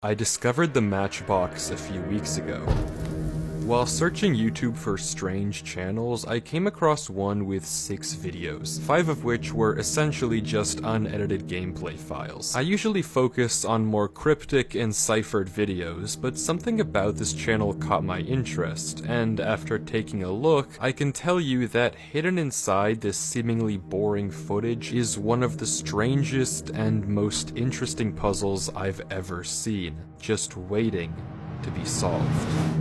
I discovered the Matchbox a few weeks ago. While searching YouTube for strange channels, I came across one with 6 videos, 5 of which were essentially just unedited gameplay files. I usually focus on more cryptic and ciphered videos, but something about this channel caught my interest, and after taking a look, I can tell you that hidden inside this seemingly boring footage is one of the strangest and most interesting puzzles I've ever seen, just waiting to be solved.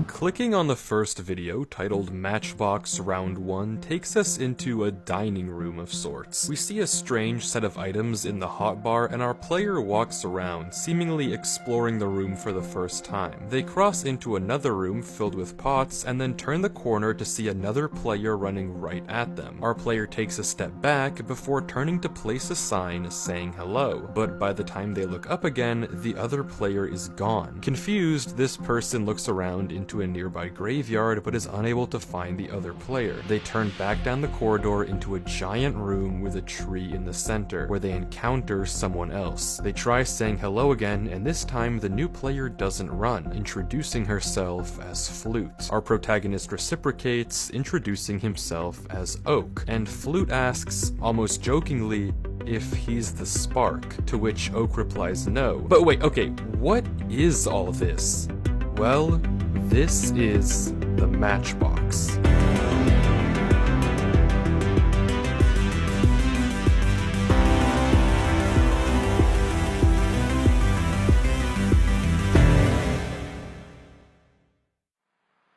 Clicking on the first video, titled Matchbox Round 1, takes us into a dining room of sorts. We see a strange set of items in the hotbar, and our player walks around, seemingly exploring the room for the first time. They cross into another room filled with pots, and then turn the corner to see another player running right at them. Our player takes a step back before turning to place a sign saying hello, but by the time they look up again, the other player is gone. Confused, this person looks around into a nearby graveyard but is unable to find the other player. They turn back down the corridor into a giant room with a tree in the center, where they encounter someone else. They try saying hello again, and this time the new player doesn't run, introducing herself as Flute. Our protagonist reciprocates, introducing himself as Oak, and Flute asks, almost jokingly, if he's the Spark, to which Oak replies no. But wait, okay, what is all this? Well, this is the Matchbox.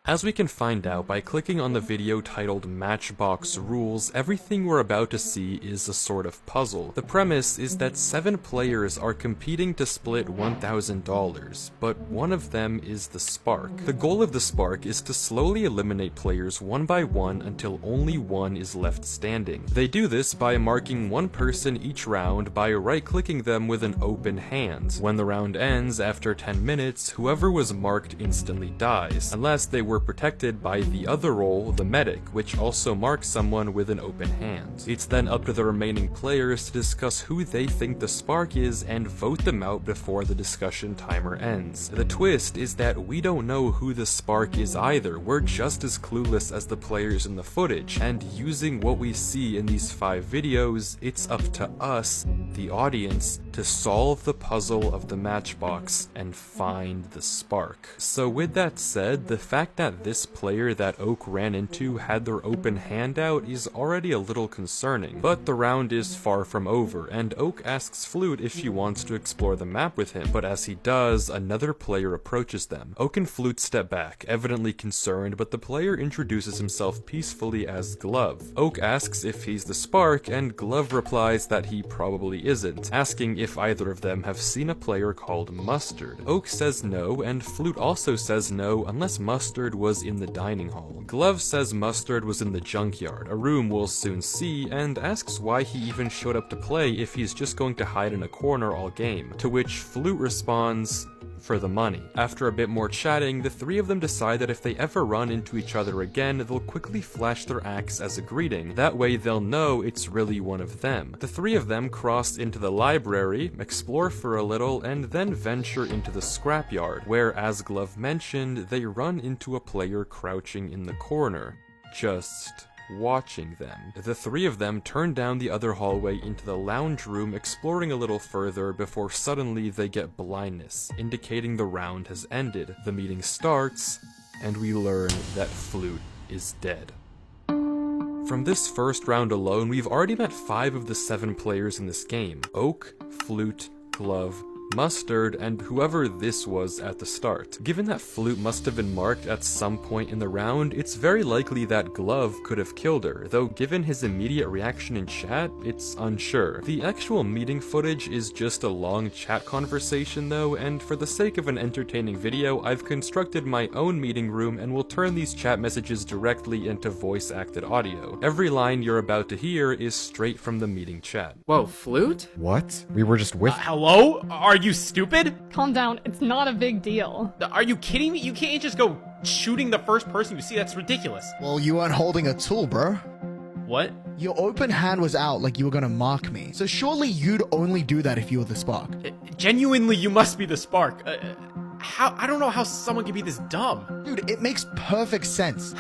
As we can find out by clicking on the video titled Matchbox Rules, everything we're about to see is a sort of puzzle. The premise is that 7 players are competing to split $1,000, but one of them is the Spark. The goal of the Spark is to slowly eliminate players one by one until only one is left standing. They do this by marking one person each round by right-clicking them with an open hand. When the round ends after 10 minutes, whoever was marked instantly dies, unless they were protected by the other role, the medic, which also marks someone with an open hand. It's then up to the remaining players to discuss who they think the Spark is and vote them out before the discussion timer ends. The twist is that we don't know who the Spark is either. We're just as clueless as the players in the footage, and using what we see in these 5 videos, it's up to us, the audience, to solve the puzzle of the Matchbox and find the Spark. So with that said, the fact that this player that Oak ran into had their open hand out is already a little concerning, but the round is far from over, and Oak asks Flute if she wants to explore the map with him, but as he does, another player approaches them. Oak and Flute step back, evidently concerned, but the player introduces himself peacefully as Glove. Oak asks if he's the Spark, and Glove replies that he probably isn't, asking if either of them have seen a player called Mustard. Oak says no, and Flute also says no unless Mustard was in the dining hall. Glove says Mustard was in the junkyard, a room we'll soon see, and asks why he even showed up to play if he's just going to hide in a corner all game, to which Flute responds, for the money. After a bit more chatting, the 3 of them decide that if they ever run into each other again, they'll quickly flash their axe as a greeting. That way they'll know it's really one of them. The 3 of them cross into the library, explore for a little, and then venture into the scrapyard, where, as Glove mentioned, they run into a player crouching in the corner, just watching them. The 3 of them turn down the other hallway into the lounge room, exploring a little further before suddenly they get blindness, indicating the round has ended. The meeting starts, and we learn that Flute is dead. From this first round alone, we've already met 5 of the 7 players in this game: Oak, Flute, Glove, Mustard, and whoever this was at the start. Given that Flute must have been marked at some point in the round, it's very likely that Glove could have killed her, though given his immediate reaction in chat, it's unsure. The actual meeting footage is just a long chat conversation though, and for the sake of an entertaining video, I've constructed my own meeting room and will turn these chat messages directly into voice-acted audio. Every line you're about to hear is straight from the meeting chat. Whoa, Flute? What? We were just with- Hello? Are you stupid? Calm down, it's not a big deal. Are you kidding me? You can't just go shooting the first person you see. That's ridiculous. Well, you weren't holding a tool, bro. What? Your open hand was out like you were gonna mark me. So surely you'd only do that if you were the spark. Genuinely, you must be the spark. How? I don't know how someone could be this dumb. Dude, it makes perfect sense.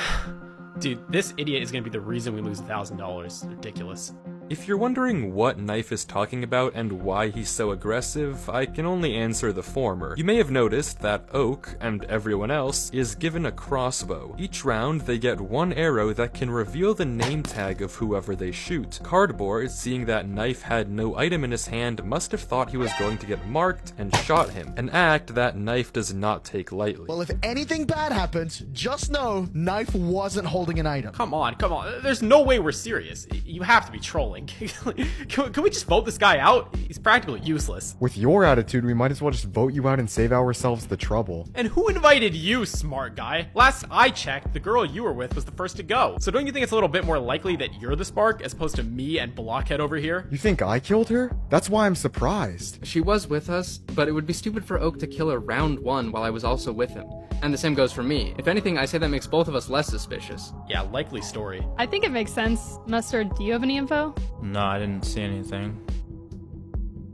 Dude, this idiot is gonna be the reason we lose $1,000. Ridiculous. If you're wondering what Knife is talking about and why he's so aggressive, I can only answer the former. You may have noticed that Oak, and everyone else, is given a crossbow. Each round, they get one arrow that can reveal the name tag of whoever they shoot. Cardboard, seeing that Knife had no item in his hand, must have thought he was going to get marked and shot him, an act that Knife does not take lightly. Well, if anything bad happens, just know Knife wasn't holding an item. Come on. There's no way we're serious. You have to be trolling. Can we just vote this guy out? He's practically useless. With your attitude, we might as well just vote you out and save ourselves the trouble. And who invited you, smart guy? Last I checked, the girl you were with was the first to go. So don't you think it's a little bit more likely that you're the spark as opposed to me and Blockhead over here? You think I killed her? That's why I'm surprised. She was with us, but it would be stupid for Oak to kill her round one while I was also with him. And the same goes for me. If anything, I say that makes both of us less suspicious. Yeah, likely story. I think it makes sense. Mustard, do you have any info? No, I didn't see anything.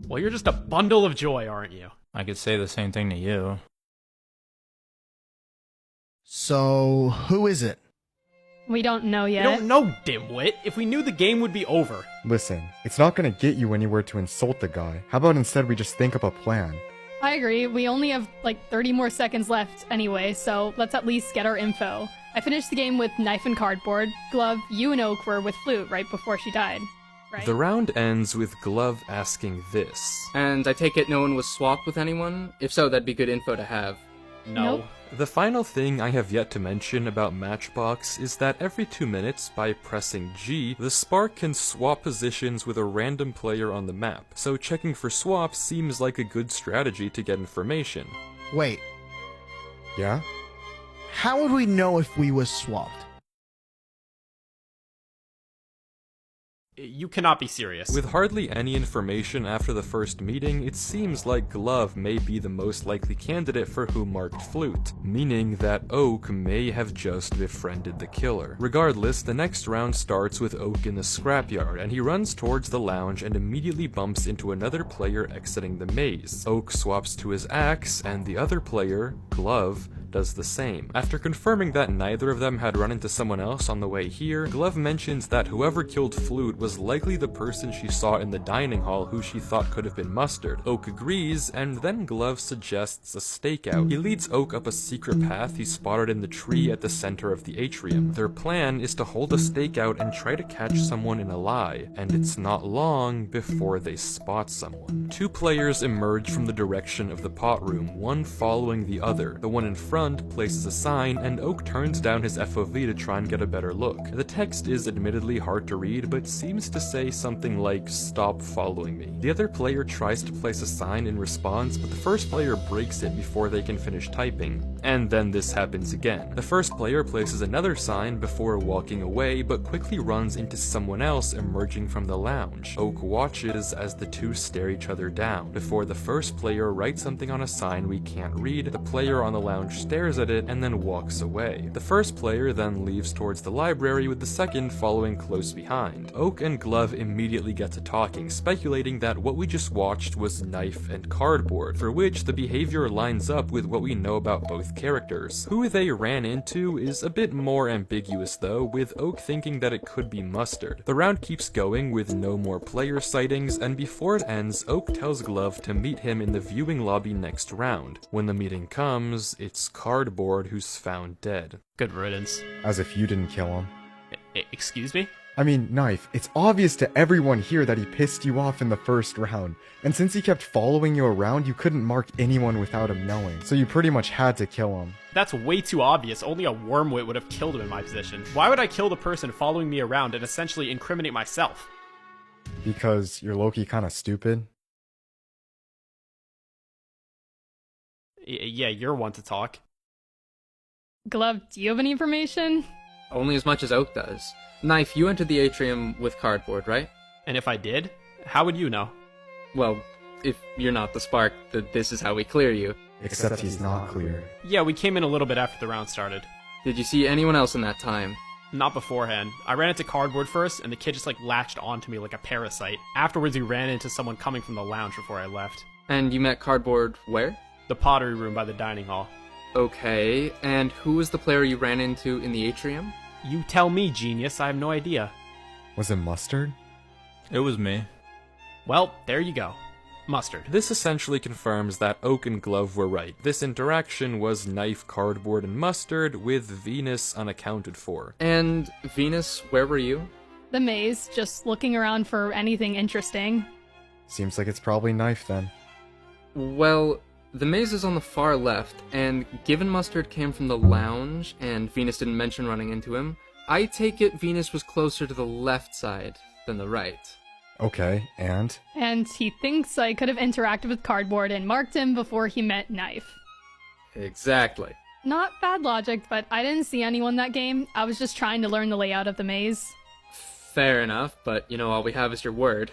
Well, you're just a bundle of joy, aren't you? I could say the same thing to you. So, who is it? We don't know You yet. don't know, dimwit. If we knew, the game would be over. Listen, it's not gonna get you anywhere to insult the guy. How about instead we just think up a plan? I agree. We only have like 30 more seconds left anyway, so let's at least get our info. I finished the game with Knife and Cardboard. Glove, you and Oak were with Flute right before she died, right? The round ends with Glove asking this. And I take it no one was swapped with anyone? If so, that'd be good info to have. No. Nope. The final thing I have yet to mention about Matchbox is that every 2 minutes, by pressing G, the spark can swap positions with a random player on the map, so checking for swaps seems like a good strategy to get information. Wait, Yeah? how would we know if we were swapped? You cannot be serious. With hardly any information after the first meeting, it seems like Glove may be the most likely candidate for who marked Flute, meaning that Oak may have just befriended the killer. Regardless, the next round starts with Oak in the scrapyard, and he runs towards the lounge and immediately bumps into another player exiting the maze. Oak swaps to his axe, and the other player, Glove, does the same. After confirming that neither of them had run into someone else on the way here, Glove mentions that whoever killed Flute was likely the person she saw in the dining hall who she thought could have been Mustard. Oak agrees, and then Glove suggests a stakeout. He leads Oak up a secret path he spotted in the tree at the center of the atrium. Their plan is to hold a stakeout and try to catch someone in a lie, and it's not long before they spot someone. Two players emerge from the direction of the pot room, one following the other. The one in front places a sign, and Oak turns down his FOV to try and get a better look. The text is admittedly hard to read, but seems to say something like, "Stop following me." The other player tries to place a sign in response, but the first player breaks it before they can finish typing. And then this happens again. The first player places another sign before walking away, but quickly runs into someone else emerging from the lounge. Oak watches as the two stare each other down. Before the first player writes something on a sign we can't read, the player on the lounge stares at it and then walks away. The first player then leaves towards the library, with the second following close behind. Oak and Glove immediately get to talking, speculating that what we just watched was Knife and Cardboard, for which the behavior lines up with what we know about both characters. Who they ran into is a bit more ambiguous though, with Oak thinking that it could be Mustard. The round keeps going with no more player sightings, and before it ends, Oak tells Glove to meet him in the viewing lobby next round. When the meeting comes, it's Cardboard who's found dead. Good riddance. As if you didn't kill him. Excuse me? I mean, Knife, it's obvious to everyone here that he pissed you off in the first round, and since he kept following you around, you couldn't mark anyone without him knowing, so you pretty much had to kill him. That's way too obvious. Only a wormwit would have killed him in my position. Why would I kill the person following me around and essentially incriminate myself? Because you're low-key kinda stupid? Yeah, you're one to talk. Glove, do you have any information? Only as much as Oak does. Knife, you entered the atrium with Cardboard, right? And if I did, how would you know? Well, if you're not the spark, then this is how we clear you. Except he's not clear. Yeah, we came in a little bit after the round started. Did you see anyone else in that time? Not beforehand. I ran into Cardboard first, and the kid just like latched onto me like a parasite. Afterwards, we ran into someone coming from the lounge before I left. And you met Cardboard where? The pottery room by the dining hall. Okay, and who was the player you ran into in the atrium? You tell me, genius. I have no idea. Was it Mustard? It was me. Well, there you go. Mustard. This essentially confirms that Oak and Glove were right. This interaction was Knife, Cardboard, and Mustard, with Venus unaccounted for. And Venus, where were you? The maze, just looking around for anything interesting. Seems like it's probably Knife then. Well, the maze is on the far left, and given Mustard came from the lounge, and Venus didn't mention running into him, I take it Venus was closer to the left side than the right. Okay, and? And he thinks I could have interacted with Cardboard and marked him before he met Knife. Exactly. Not bad logic, but I didn't see anyone that game. I was just trying to learn the layout of the maze. Fair enough, but all we have is your word.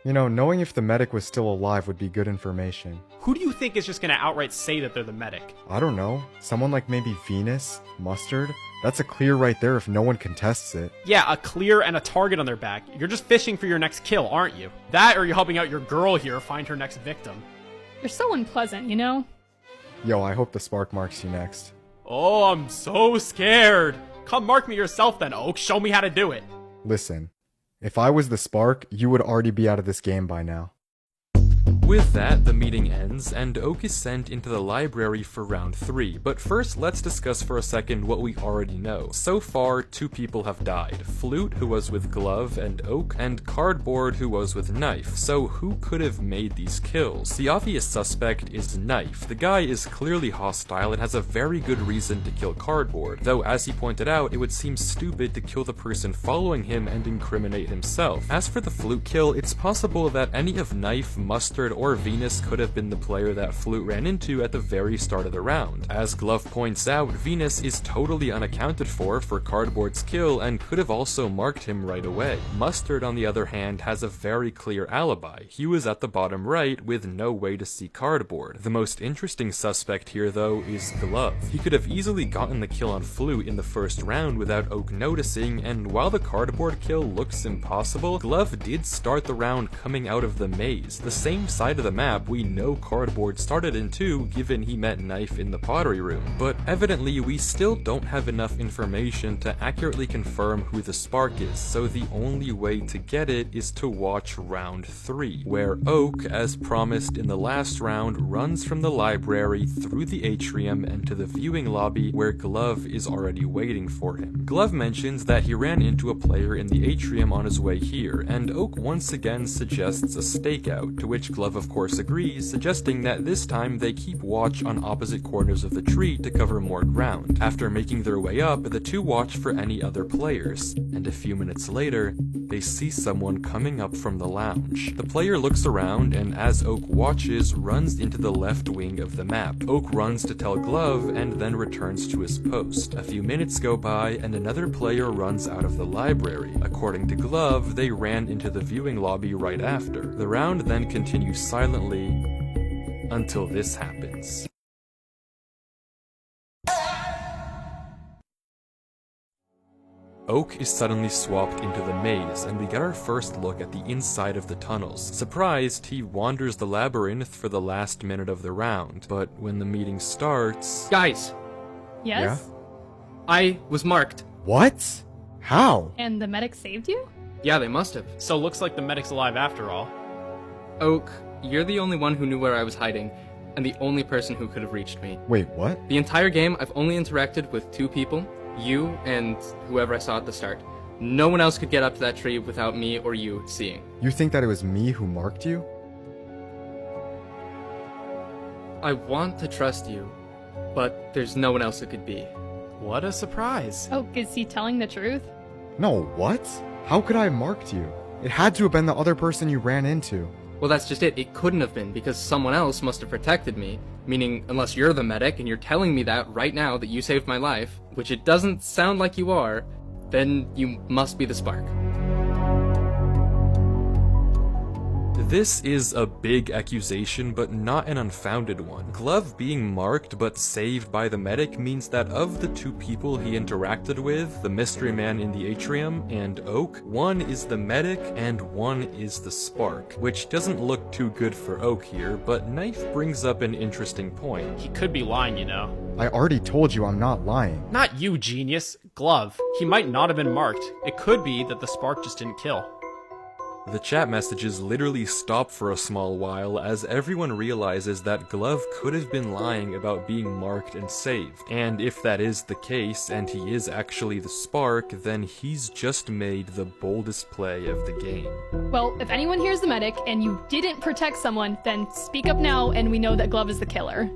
You know, knowing if the medic was still alive would be good information. Who do you think is just gonna outright say that they're the medic? I don't know. Someone like maybe Venus? Mustard? That's a clear right there if no one contests it. Yeah, a clear and a target on their back. You're just fishing for your next kill, aren't you? That or you're helping out your girl here find her next victim. You're so unpleasant, you know? Yo, I hope the spark marks you next. Oh, I'm so scared. Come mark me yourself then, Oak. Show me how to do it. Listen, if I was the spark, you would already be out of this game by now. With that, the meeting ends, and Oak is sent into the library for round 3. But first, let's discuss for a second what we already know. So far, 2 people have died. Flute, who was with Glove and Oak, and Cardboard, who was with Knife. So who could have made these kills? The obvious suspect is Knife. The guy is clearly hostile and has a very good reason to kill Cardboard, though as he pointed out, it would seem stupid to kill the person following him and incriminate himself. As for the Flute kill, it's possible that any of Knife, Mustard, or Venus could have been the player that Flute ran into at the very start of the round. As Glove points out, Venus is totally unaccounted for Cardboard's kill and could have also marked him right away. Mustard, on the other hand, has a very clear alibi. He was at the bottom right with no way to see Cardboard. The most interesting suspect here, though, is Glove. He could have easily gotten the kill on Flute in the first round without Oak noticing, and while the Cardboard kill looks impossible, Glove did start the round coming out of the maze, the same side of the map we know Cardboard started in too, given he met Knife in the pottery room. But evidently we still don't have enough information to accurately confirm who the spark is, so the only way to get it is to watch round 3, where Oak, as promised in the last round, runs from the library through the atrium and to the viewing lobby where Glove is already waiting for him. Glove mentions that he ran into a player in the atrium on his way here, and Oak once again suggests a stakeout, to which Glove of course agrees, suggesting that this time they keep watch on opposite corners of the tree to cover more ground. After making their way up, the two watch for any other players, and a few minutes later, they see someone coming up from the lounge. The player looks around and, as Oak watches, runs into the left wing of the map. Oak runs to tell Glove and then returns to his post. A few minutes go by and another player runs out of the library. According to Glove, they ran into the viewing lobby right after. The round then continues silently until this happens. Oak is suddenly swapped into the maze, and we get our first look at the inside of the tunnels. Surprised, he wanders the labyrinth for the last minute of the round, but when the meeting starts... Guys, Yes? I was marked. What? How? And the medic saved you? Yeah, they must have. So looks like the medic's alive after all. Oak, you're the only one who knew where I was hiding, and the only person who could have reached me. Wait, what? The entire game, I've only interacted with 2 people, you and whoever I saw at the start. No one else could get up to that tree without me or you seeing. You think that it was me who marked you? I want to trust you, but there's no one else it could be. What a surprise. Oh, is he telling the truth? No, what? How could I have marked you? It had to have been the other person you ran into. Well, that's just it. It couldn't have been, because someone else must have protected me. Meaning, unless you're the medic and you're telling me that right now that you saved my life, which it doesn't sound like you are, then you must be the spark. This is a big accusation, but not an unfounded one. Glove being marked but saved by the medic means that of the two people he interacted with, the mystery man in the atrium and Oak, one is the medic and one is the spark, which doesn't look too good for Oak here, but Knife brings up an interesting point. He could be lying, you know. I already told you I'm not lying. Not you, genius. Glove. He might not have been marked. It could be that the spark just didn't kill. The chat messages literally stop for a small while as everyone realizes that Glove could have been lying about being marked and saved. And if that is the case, and he is actually the spark, then he's just made the boldest play of the game. Well, if anyone here's the medic and you didn't protect someone, then speak up now and we know that Glove is the killer.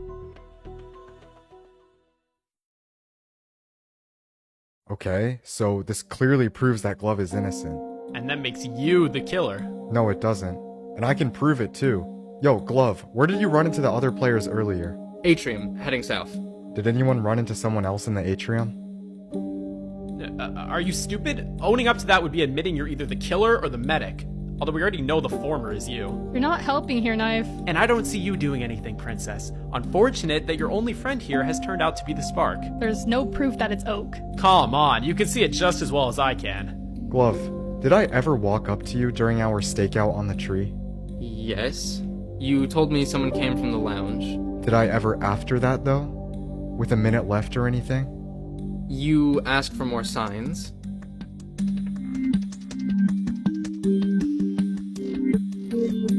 Okay, so this clearly proves that Glove is innocent. And that makes you the killer. No, it doesn't. And I can prove it too. Yo, Glove, where did you run into the other players earlier? Atrium, heading south. Did anyone run into someone else in the atrium? Are you stupid? Owning up to that would be admitting you're either the killer or the medic. Although we already know the former is you. You're not helping here, Knife. And I don't see you doing anything, Princess. Unfortunate that your only friend here has turned out to be the spark. There's no proof that it's Oak. Come on, you can see it just as well as I can. Glove, did I ever walk up to you during our stakeout on the tree? Yes. You told me someone came from the lounge. Did I ever after that, though? With a minute left or anything? You asked for more signs.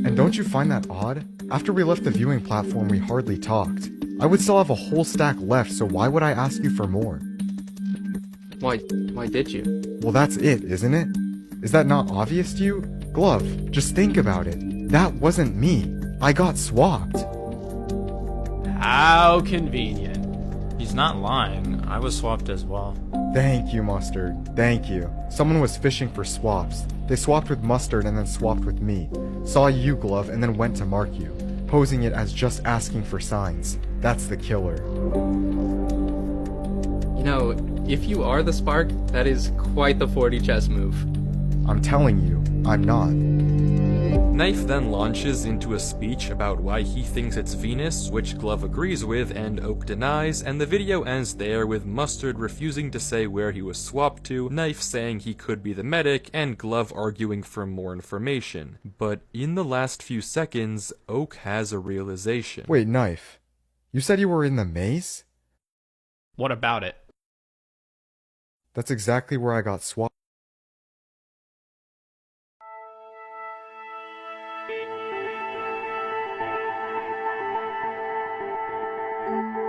And don't you find that odd? After we left the viewing platform, we hardly talked. I would still have a whole stack left, so why would I ask you for more? Why did you? Well, that's it, isn't it? Is that not obvious to you? Glove, just think about it. That wasn't me. I got swapped. How convenient. He's not lying. I was swapped as well. Thank you, Mustard. Thank you. Someone was fishing for swaps. They swapped with Mustard and then swapped with me. Saw you, Glove, and then went to mark you, posing it as just asking for signs. That's the killer. You know, if you are the spark, that is quite the 4D chess move. I'm telling you, I'm not. Knife then launches into a speech about why he thinks it's Venus, which Glove agrees with and Oak denies, and the video ends there with Mustard refusing to say where he was swapped to, Knife saying he could be the medic, and Glove arguing for more information. But in the last few seconds, Oak has a realization. Wait, Knife. You said you were in the maze? What about it? That's exactly where I got swapped.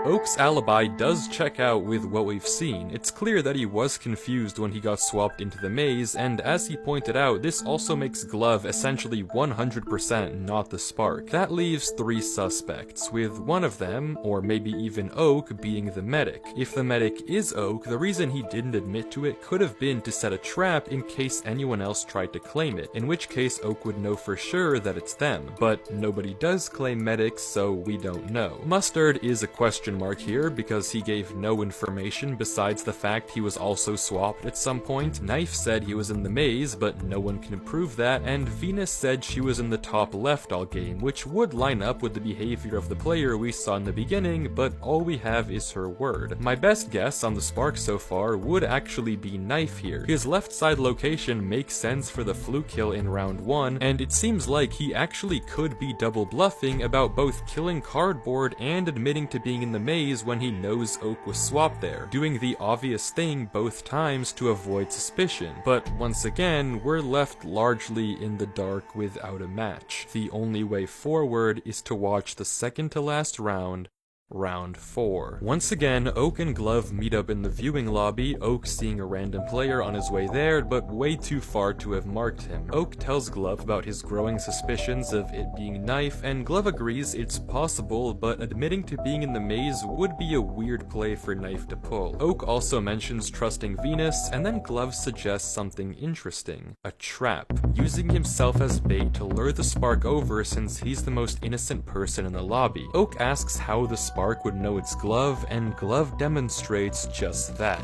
Oak's alibi does check out with what we've seen. It's clear that he was confused when he got swapped into the maze, and as he pointed out, this also makes Glove essentially 100% not the spark. That leaves 3 suspects, with one of them, or maybe even Oak, being the medic. If the medic is Oak, the reason he didn't admit to it could have been to set a trap in case anyone else tried to claim it, in which case Oak would know for sure that it's them. But nobody does claim medics, so we don't know. Mustard is a question mark here because he gave no information besides the fact he was also swapped at some point. Knife said he was in the maze, but no one can prove that, and Venus said she was in the top left all game, which would line up with the behavior of the player we saw in the beginning, but all we have is her word. My best guess on the spark so far would actually be Knife here. His left side location makes sense for the fluke kill in round 1, and it seems like he actually could be double bluffing about both killing Cardboard and admitting to being in the maze when he knows Oak was swapped there, doing the obvious thing both times to avoid suspicion. But once again, we're left largely in the dark without a match. The only way forward is to watch the second to last round, Round 4. Once again, Oak and Glove meet up in the viewing lobby, Oak seeing a random player on his way there, but way too far to have marked him. Oak tells Glove about his growing suspicions of it being Knife, and Glove agrees it's possible, but admitting to being in the maze would be a weird play for Knife to pull. Oak also mentions trusting Venus, and then Glove suggests something interesting. A trap. Using himself as bait to lure the spark over since he's the most innocent person in the lobby. Oak asks how the spark would know it's Glove, and Glove demonstrates just that.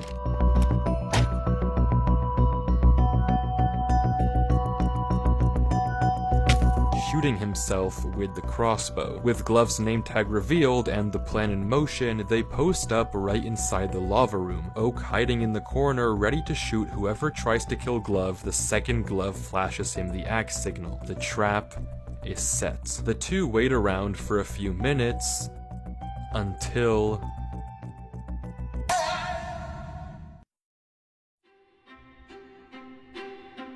shooting himself with the crossbow. With Glove's name tag revealed and the plan in motion, they post up right inside the lava room, Oak hiding in the corner ready to shoot whoever tries to kill Glove the second Glove flashes him the axe signal. The trap is set. The two wait around for a few minutes until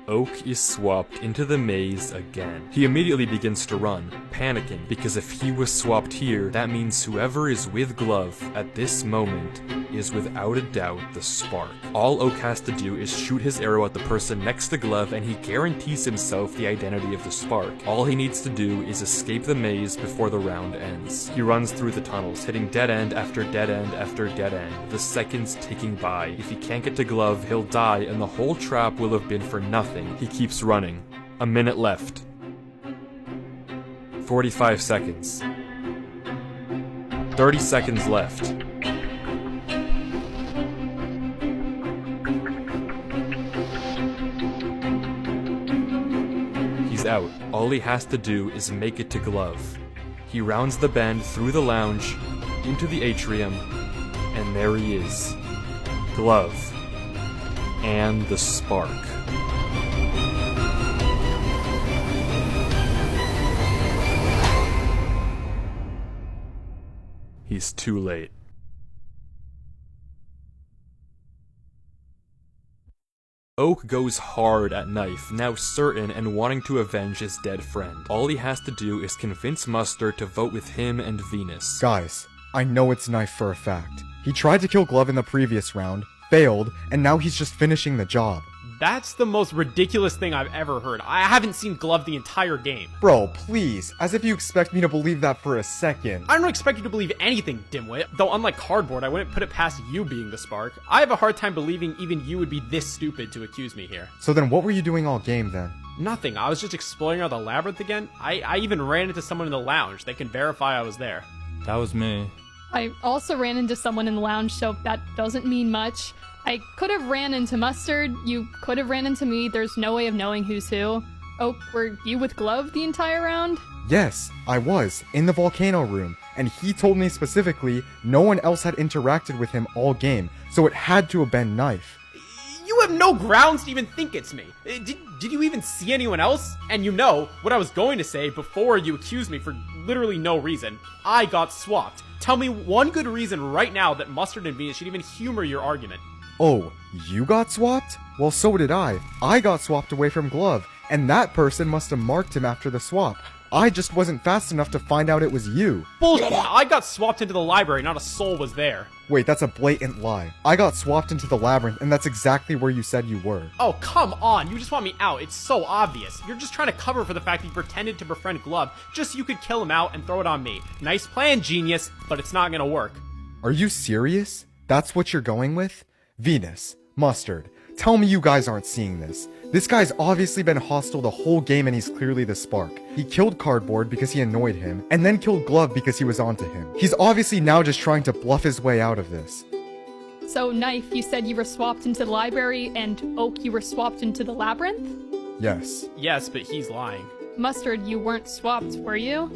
Oak is swapped into the maze again. He immediately begins to run, panicking, because if he was swapped here, that means whoever is with Glove at this moment is without a doubt the Spark. All Oak has to do is shoot his arrow at the person next to Glove and he guarantees himself the identity of the Spark. All he needs to do is escape the maze before the round ends. He runs through the tunnels, hitting dead end after dead end after dead end, the seconds ticking by. If he can't get to Glove, he'll die and the whole trap will have been for nothing. He keeps running. A minute left. 45 seconds. 30 seconds left. He's out. All he has to do is make it to Glove. He rounds the bend through the lounge, into the atrium, and there he is. Glove. And the Spark. He's too late. Oak goes hard at Knife, now certain and wanting to avenge his dead friend. All he has to do is convince Mustard to vote with him and Venus. Guys, I know it's Knife for a fact. He tried to kill Glove in the previous round, failed, and now he's just finishing the job. That's the most ridiculous thing I've ever heard. I haven't seen Glove the entire game. Bro, please, as if you expect me to believe that for a second. I don't expect you to believe anything, dimwit. Though unlike Cardboard, I wouldn't put it past you being the Spark. I have a hard time believing even you would be this stupid to accuse me here. So then what were you doing all game then? Nothing. I was just exploring out the labyrinth again. I even ran into someone in the lounge. They can verify I was there. That was me. I also ran into someone in the lounge, so that doesn't mean much. I could have ran into Mustard, you could have ran into me, there's no way of knowing who's who. Oh, were you with Glove the entire round? Yes, I was, in the volcano room, and he told me specifically no one else had interacted with him all game, so it had to have been Knife. You have no grounds to even think it's me. Did you even see anyone else? And you know what I was going to say before you accused me for literally no reason. I got swapped. Tell me one good reason right now that Mustard and Venus should even humor your argument. Oh, you got swapped? Well, so did I. I got swapped away from Glove, and that person must have marked him after the swap. I just wasn't fast enough to find out it was you. Bullshit! I got swapped into the library, not a soul was there. Wait, that's a blatant lie. I got swapped into the labyrinth, and that's exactly where you said you were. Oh, come on, you just want me out. It's so obvious. You're just trying to cover for the fact that you pretended to befriend Glove just so you could kill him out and throw it on me. Nice plan, genius, but it's not gonna work. Are you serious? That's what you're going with? Venus, Mustard, tell me you guys aren't seeing this. This guy's obviously been hostile the whole game and he's clearly the Spark. He killed Cardboard because he annoyed him, and then killed Glove because he was onto him. He's obviously now just trying to bluff his way out of this. So, Knife, you said you were swapped into the library, and Oak, you were swapped into the labyrinth? Yes. Yes, but he's lying. Mustard, you weren't swapped, were you?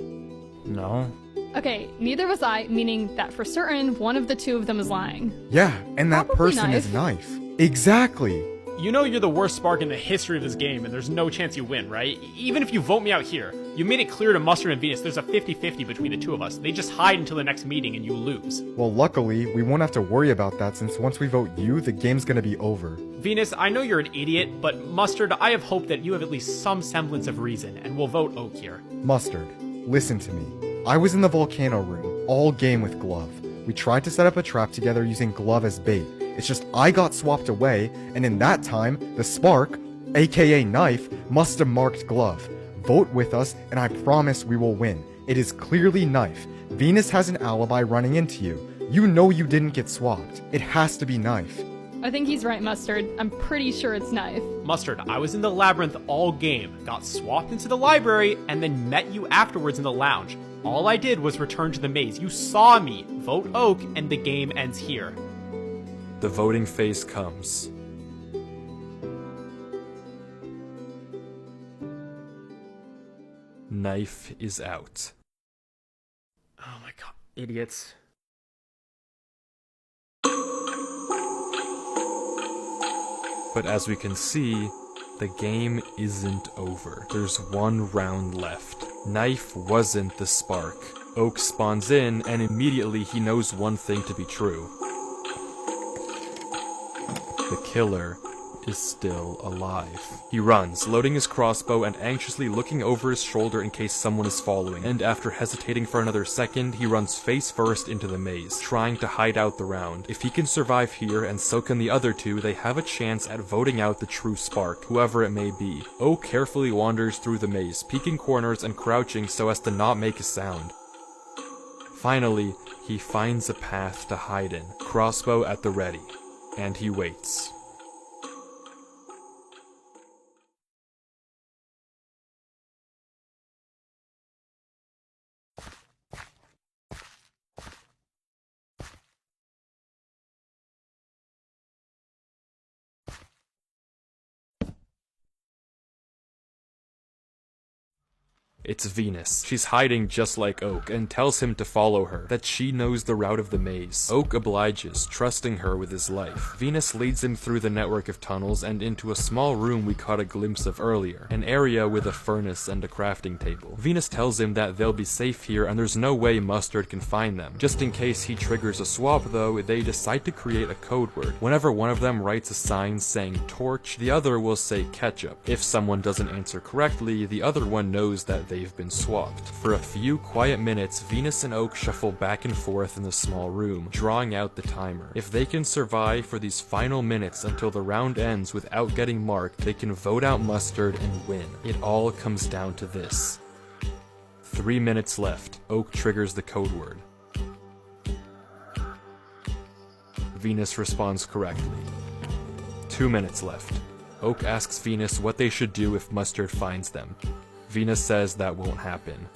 No. Okay, neither was I, meaning that for certain, one of the two of them is lying. Yeah, and that Probably person is Knife. Knife. Exactly. You know you're the worst Spark in the history of this game, and there's no chance you win, right? Even if you vote me out here, you made it clear to Mustard and Venus there's a 50-50 between the two of us. They just hide until the next meeting and you lose. Well, luckily, we won't have to worry about that since once we vote you, the game's gonna be over. Venus, I know you're an idiot, but Mustard, I have hope that you have at least some semblance of reason, and we'll vote Oak here. Mustard, listen to me. I was in the volcano room, all game with Glove. We tried to set up a trap together using Glove as bait. It's just I got swapped away, and in that time, the Spark, aka Knife, must have marked Glove. Vote with us, and I promise we will win. It is clearly Knife. Venus has an alibi running into you. You know you didn't get swapped. It has to be Knife. I think he's right, Mustard. I'm pretty sure it's Knife. Mustard, I was in the labyrinth all game, got swapped into the library, and then met you afterwards in the lounge. All I did was return to the maze. You saw me. Vote Oak, and the game ends here. The voting phase comes. knife is out. Oh my god, idiots. But as we can see, the game isn't over. There's one round left. Knife wasn't the spark. Oak spawns in, and immediately he knows one thing to be true. The killer is still alive. He runs, loading his crossbow and anxiously looking over his shoulder in case someone is following, and after hesitating for another second, he runs face first into the maze, trying to hide out the round. If he can survive here, and so can the other two, they have a chance at voting out the true spark, whoever it may be. Oak carefully wanders through the maze, peeking corners and crouching so as to not make a sound. Finally, he finds a path to hide in, crossbow at the ready, and he waits. It's Venus. She's hiding just like Oak, and tells him to follow her, that she knows the route of the maze. Oak obliges, trusting her with his life. Venus leads him through the network of tunnels and into a small room we caught a glimpse of earlier, an area with a furnace and a crafting table. Venus tells him that they'll be safe here and there's no way Mustard can find them. Just in case he triggers a swap though, they decide to create a code word. Whenever one of them writes a sign saying torch, the other will say ketchup. If someone doesn't answer correctly, the other one knows that they've been swapped. For a few quiet minutes, Venus and Oak shuffle back and forth in the small room, drawing out the timer. If they can survive for these final minutes until the round ends without getting marked, they can vote out Mustard and win. It all comes down to this. 3 minutes left. Oak triggers the code word. Venus responds correctly. 2 minutes left. Oak asks Venus what they should do if Mustard finds them. Venus says that won't happen.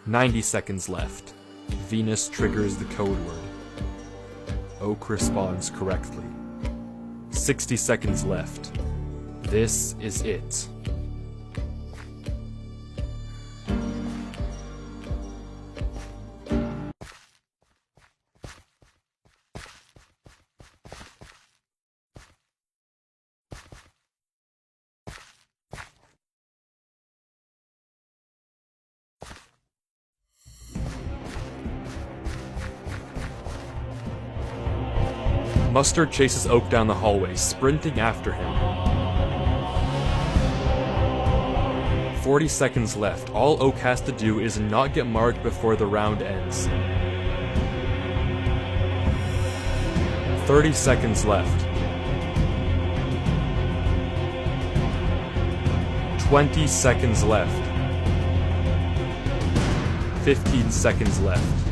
90 seconds left. Venus triggers the code word. Oak responds correctly. 60 seconds left. This is it. Mustard chases Oak down the hallway, sprinting after him. 40 seconds left. All Oak has to do is not get marked before the round ends. 30 seconds left. 20 seconds left. 15 seconds left.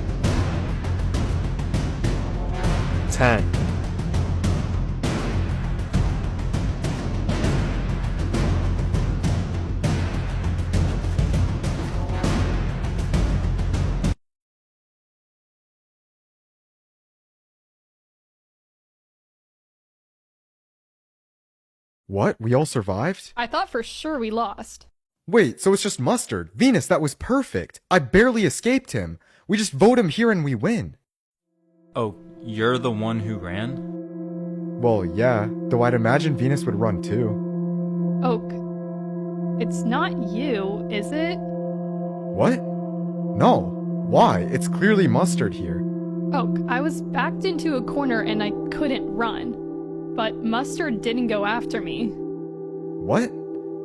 10. What? We all survived? I thought for sure we lost. Wait, so it's just Mustard. Venus, that was perfect. I barely escaped him. We just vote him here and we win. Oh, you're the one who ran? Well, yeah, though I'd imagine Venus would run too. Oak, it's not you, is it? What? No. Why? It's clearly Mustard here. Oak, I was backed into a corner and I couldn't run. But Mustard didn't go after me. What?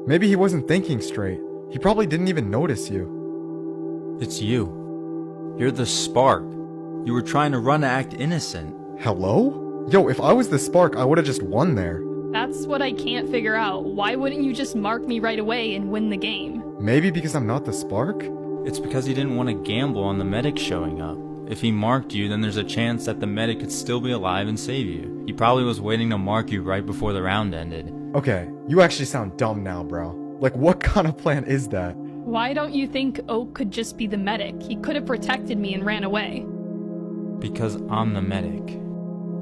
Maybe he wasn't thinking straight. He probably didn't even notice you. It's you. You're the spark. You were trying to run to act innocent. Hello? Yo, if I was the spark, I would've just won there. That's what I can't figure out. Why wouldn't you just mark me right away and win the game? Maybe because I'm not the spark? It's because he didn't want to gamble on the medic showing up. If he marked you, then there's a chance that the medic could still be alive and save you. He probably was waiting to mark you right before the round ended. Okay, you actually sound dumb now, bro. Like, what kind of plan is that? Why don't you think Oak could just be the medic? He could have protected me and ran away. Because I'm the medic.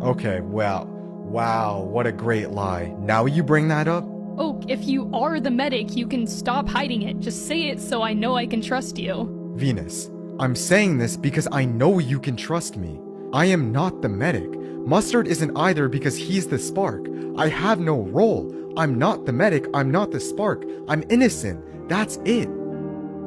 Okay, well, wow, what a great lie. Now you bring that up? Oak, if you are the medic, you can stop hiding it. Just say it so I know I can trust you. Venus, I'm saying this because I know you can trust me. I am not the medic. Mustard isn't either because he's the spark. I have no role. I'm not the medic, I'm not the spark. I'm innocent. That's it.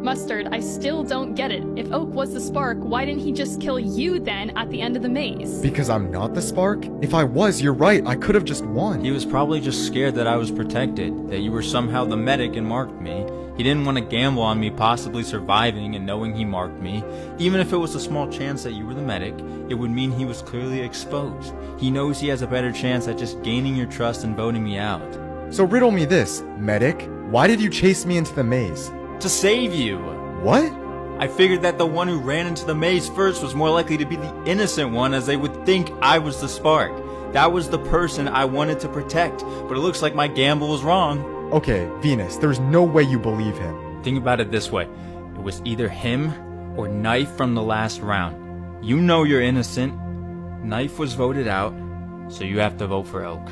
Mustard, I still don't get it. If Oak was the spark, why didn't he just kill you then at the end of the maze? Because I'm not the spark? If I was, you're right, I could have just won. He was probably just scared that I was protected, that you were somehow the medic and marked me. He didn't want to gamble on me possibly surviving and knowing he marked me. Even if it was a small chance that you were the medic, it would mean he was clearly exposed. He knows he has a better chance at just gaining your trust and voting me out. So riddle me this, medic. Why did you chase me into the maze? To save you! What? I figured that the one who ran into the maze first was more likely to be the innocent one, as they would think I was the spark. That was the person I wanted to protect, but it looks like my gamble was wrong. Okay, Venus, there's no way you believe him. Think about it this way. It was either him or Knife from the last round. You know you're innocent. Knife was voted out, so you have to vote for Oak.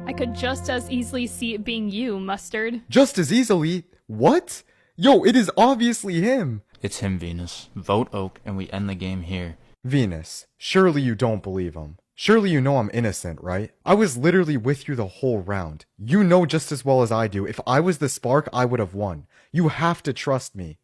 I could just as easily see it being you, Mustard. Just as easily? What? Yo, it is obviously him. It's him, Venus. Vote Oak and we end the game here. Venus, surely you don't believe him. Surely you know I'm innocent, right? I was literally with you the whole round. You know just as well as I do, if I was the spark, I would have won. You have to trust me.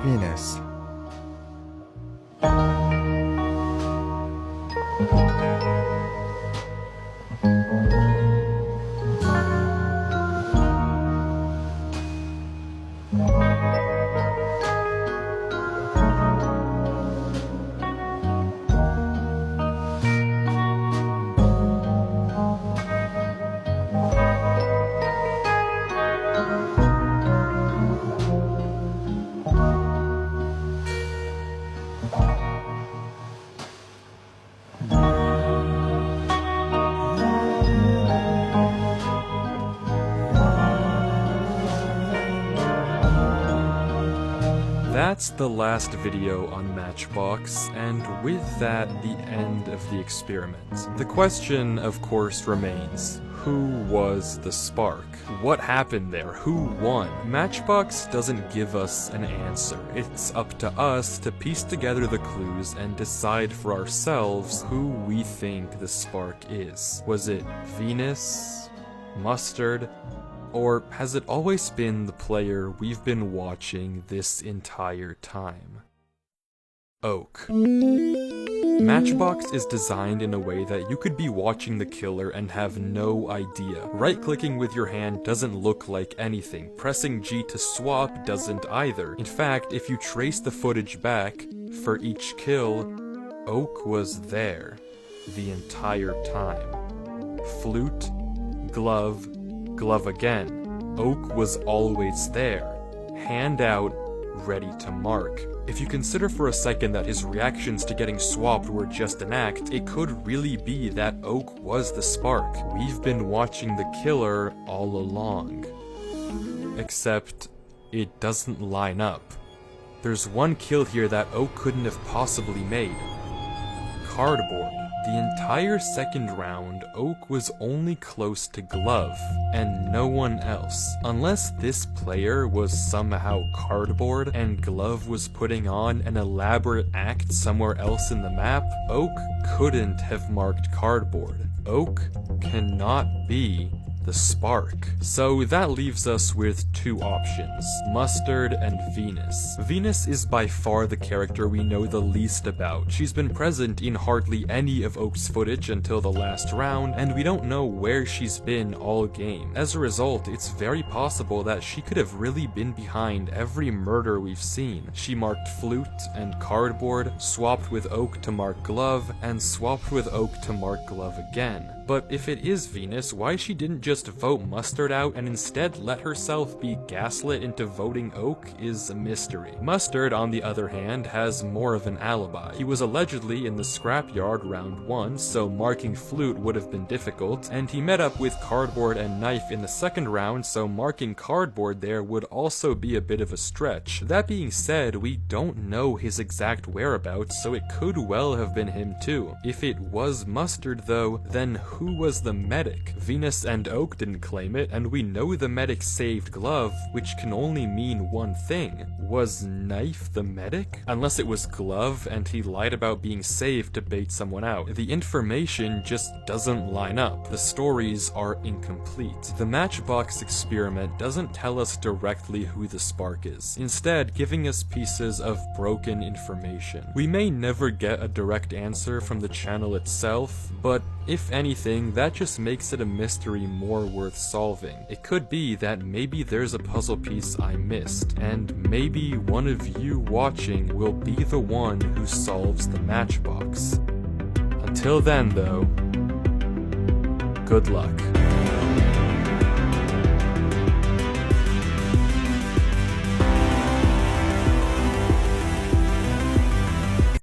Venus. That's the last video on Matchbox, and with that, the end of the experiment. The question, of course, remains: who was the spark? What happened there? Who won? Matchbox doesn't give us an answer. It's up to us to piece together the clues and decide for ourselves who we think the spark is. Was it Venus? Mustard? Or has it always been the player we've been watching this entire time? Oak. Matchbox is designed in a way that you could be watching the killer and have no idea. Right-clicking with your hand doesn't look like anything. Pressing G to swap doesn't either. In fact, if you trace the footage back, for each kill, Oak was there the entire time. Flute, glove, glove again. Oak was always there, hand out, ready to mark. If you consider for a second that his reactions to getting swapped were just an act, it could really be that Oak was the spark. We've been watching the killer all along. Except, it doesn't line up. There's one kill here that Oak couldn't have possibly made. Cardboard. The entire second round, Oak was only close to Glove, and no one else. Unless this player was somehow Cardboard, and Glove was putting on an elaborate act somewhere else in the map, Oak couldn't have marked Cardboard. Oak cannot be the spark. So that leaves us with two options, Mustard and Venus. Venus is by far the character we know the least about. She's been present in hardly any of Oak's footage until the last round, and we don't know where she's been all game. As a result, it's very possible that she could have really been behind every murder we've seen. She marked Flute and Cardboard, swapped with Oak to mark Glove, and swapped with Oak to mark Glove again. But if it is Venus, why she didn't just vote Mustard out and instead let herself be gaslit into voting Oak is a mystery. Mustard, on the other hand, has more of an alibi. He was allegedly in the scrapyard round 1, so marking Flute would have been difficult, and he met up with Cardboard and Knife in the second round, so marking Cardboard there would also be a bit of a stretch. That being said, we don't know his exact whereabouts, so it could well have been him too. If it was Mustard though, then who was the medic? Venus and Oak didn't claim it, and we know the medic saved Glove, which can only mean one thing. Was Knife the medic? Unless it was Glove and he lied about being saved to bait someone out. The information just doesn't line up. The stories are incomplete. The Matchbox experiment doesn't tell us directly who the spark is, instead giving us pieces of broken information. We may never get a direct answer from the channel itself, but if anything, that just makes it a mystery more worth solving. It could be that maybe there's a puzzle piece I missed, and maybe one of you watching will be the one who solves the Matchbox. Until then though, good luck.